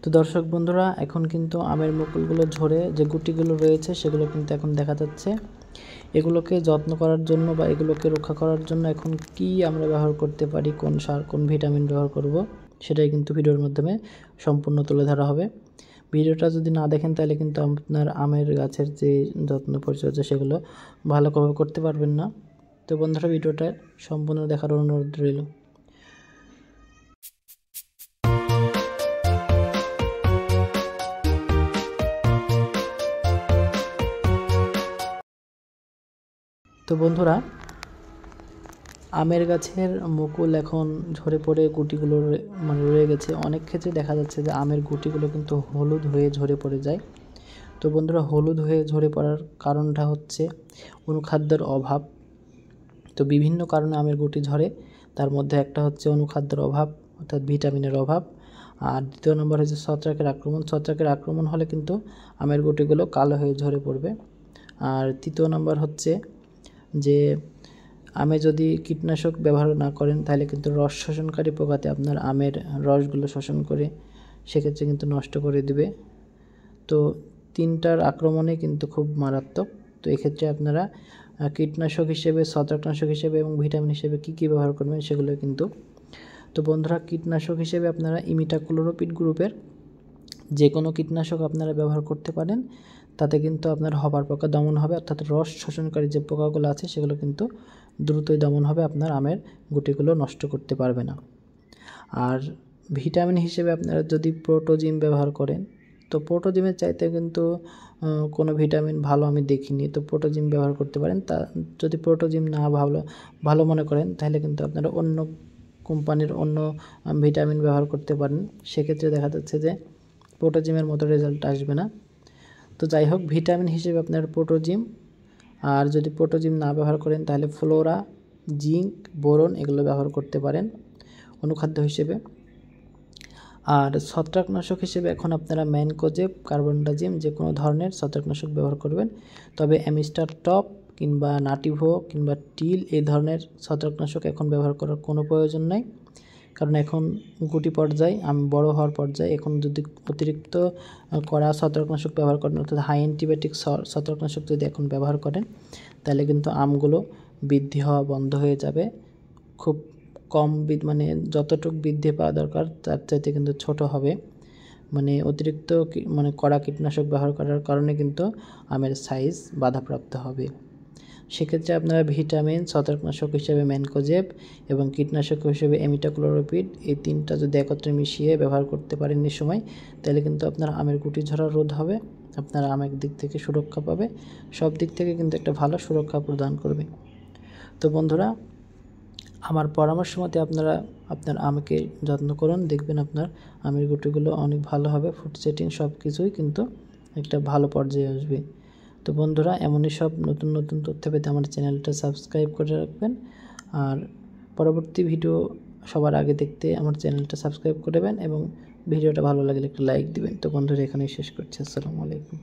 তো দর্শক বন্ধুরা, এখন কিন্তু আমের মুকুলগুলো ঝরে যে গুটিগুলো রয়েছে সেগুলো কিন্তু এখন দেখা যাচ্ছে। এগুলোকে যত্ন করার জন্য বা এগুলোকে রক্ষা করার জন্য এখন কি আমরা ব্যবহার করতে পারি, কোন সার কোন ভিটামিন ব্যবহার করব, সেটাই কিন্তু ভিডিওর মাধ্যমে সম্পূর্ণ তুলে ধরা হবে। ভিডিওটা যদি না দেখেন তাহলে কিন্তু আপনার আমের গাছের যে যত্ন পরিচর্যা সেগুলো ভালোভাবে করতে পারবেন না। তো বন্ধুরা, ভিডিওটা সম্পূর্ণ দেখার অনুরোধ রইল। তো বন্ধুরা, আমের গাছের মুকুল এখন ঝরে পড়ে গুটিগুলো রয়ে গেছে। অনেক ক্ষেত্রে দেখা যাচ্ছে যে আমের গুটিগুলো কিন্তু হলুদ হয়ে ঝরে পড়ে যায়। তো বন্ধুরা, হলুদ হয়ে ঝরে পড়ার কারণটা হচ্ছে অনুখাদ্যের অভাব। তো বিভিন্ন কারণে আমের গুটি ঝরে, তার মধ্যে একটা হচ্ছে অনুখাদ্যের অভাব অর্থাৎ ভিটামিনের অভাব, আর দ্বিতীয় নম্বর হচ্ছে ছত্রাকের আক্রমণ। ছত্রাকের আক্রমণ হলে কিন্তু আমের গুটিগুলো কালো হয়ে ঝরে পড়বে। আর তৃতীয় নম্বর হচ্ছে যে আমে যদি কীটনাশক ব্যবহার না করেন তাহলে কিন্তু রস শোষণকারী পোকাতে আপনার আমের রসগুলো শোষণ করে সেক্ষেত্রে কিন্তু নষ্ট করে দেবে। তো তিনটার আক্রমণে কিন্তু খুব মারাত্মক। তো এক্ষেত্রে আপনারা কীটনাশক হিসেবে, ছত্রাকনাশক হিসেবে এবং ভিটামিন হিসেবে কী ব্যবহার করবেন সেগুলো কিন্তু। তো বন্ধুরা, কীটনাশক হিসেবে আপনারা ইমিডাক্লোপিড গ্রুপের যে কোনো কীটনাশক আপনারা ব্যবহার করতে পারেন। তাতে কিন্তু আপনার হবার পোকা দমন হবে, অর্থাৎ রস শোষণকারী যে পোকাগুলো আছে সেগুলো কিন্তু দ্রুতই দমন হবে, আপনার আমের গুটিগুলো নষ্ট করতে পারবে না। আর ভিটামিন হিসেবে আপনারা যদি প্রোটোজিম ব্যবহার করেন, তো প্রোটোজিমের চাইতে কিন্তু কোনো ভিটামিন ভালো আমি দেখিনি। তো প্রোটোজিম ব্যবহার করতে পারেন। তা যদি প্রোটোজিম না ভালো মনে করেন তাহলে কিন্তু আপনারা অন্য কোম্পানির অন্য ভিটামিন ব্যবহার করতে পারেন। সেক্ষেত্রে দেখা যাচ্ছে যে প্রোটোজিমের মতো রেজাল্ট আসবে না। তো যাই হোক, ভিটামিন হিসেবে আপনার প্রোটোজিম, আর যদি প্রোটোজিম না ব্যবহার করেন তাহলে ফ্লোরা, জিঙ্ক, বোরন এগুলো ব্যবহার করতে পারেন অনুখাদ্য হিসেবে। আর ছত্রাকনাশক হিসেবে এখন আপনারা ম্যানকোজেব, কার্বনডাজিম যে কোনো ধরনের ছত্রাকনাশক ব্যবহার করবেন। তবে অ্যামিস্টার টপ কিংবা নাটিভো কিংবা টিল এই ধরনের ছত্রাকনাশক এখন ব্যবহার করার কোনো প্রয়োজন নাই, কারণ এখন গুটি পর্যায়ে, বড় হওয়ার পর্যায়ে এখন যদি অতিরিক্ত কড়া ছত্রাকনাশক ব্যবহার করেন অর্থাৎ হাই অ্যান্টিবায়োটিক ছত্রাকনাশক যদি এখন ব্যবহার করেন তাহলে কিন্তু আমগুলো বৃদ্ধি হওয়া বন্ধ হয়ে যাবে। খুব কম মানে যতটুকু বৃদ্ধি পাওয়া দরকার তার চাইতে কিন্তু ছোট হবে। মানে অতিরিক্ত কড়া কীটনাশক ব্যবহার করার কারণে কিন্তু আমের সাইজ বাধাপ্রাপ্ত হবে। সেক্ষেত্রে আপনারা ভিটামিন, ছত্রাকনাশক হিসেবে ম্যানকোজেব এবং কীটনাশক হিসেবে ইমিডাক্লোপিড এই তিনটা যদি একত্রে মিশিয়ে ব্যবহার করতে পারেন এই সময়, তাহলে কিন্তু আপনার আমের গুটি ঝরা রোধ হবে, আপনার আমের দিক থেকে সুরক্ষা পাবে, সব দিক থেকে কিন্তু একটা ভালো সুরক্ষা প্রদান করবে। তো বন্ধুরা, আমার পরামর্শ মতে আপনারা আপনার আমকে যত্ন করুন, দেখবেন আপনার আমের গুটিগুলো অনেক ভালো হবে, ফুড সেটিং সব কিছুই কিন্তু একটা ভালো পর্যায়ে আসবে। তো বন্ধুরা, এমনই সব নতুন নতুন তথ্য পেতে আমার চ্যানেলটা সাবস্ক্রাইব করে রাখবেন, আর পরবর্তী ভিডিও সবার আগে দেখতে আমার চ্যানেলটা সাবস্ক্রাইব করে দেবেন এবং ভিডিওটা ভালো লাগলে একটা লাইক দিবেন। তো বন্ধুরা, এখানেই শেষ করছি। আসসালামু আলাইকুম।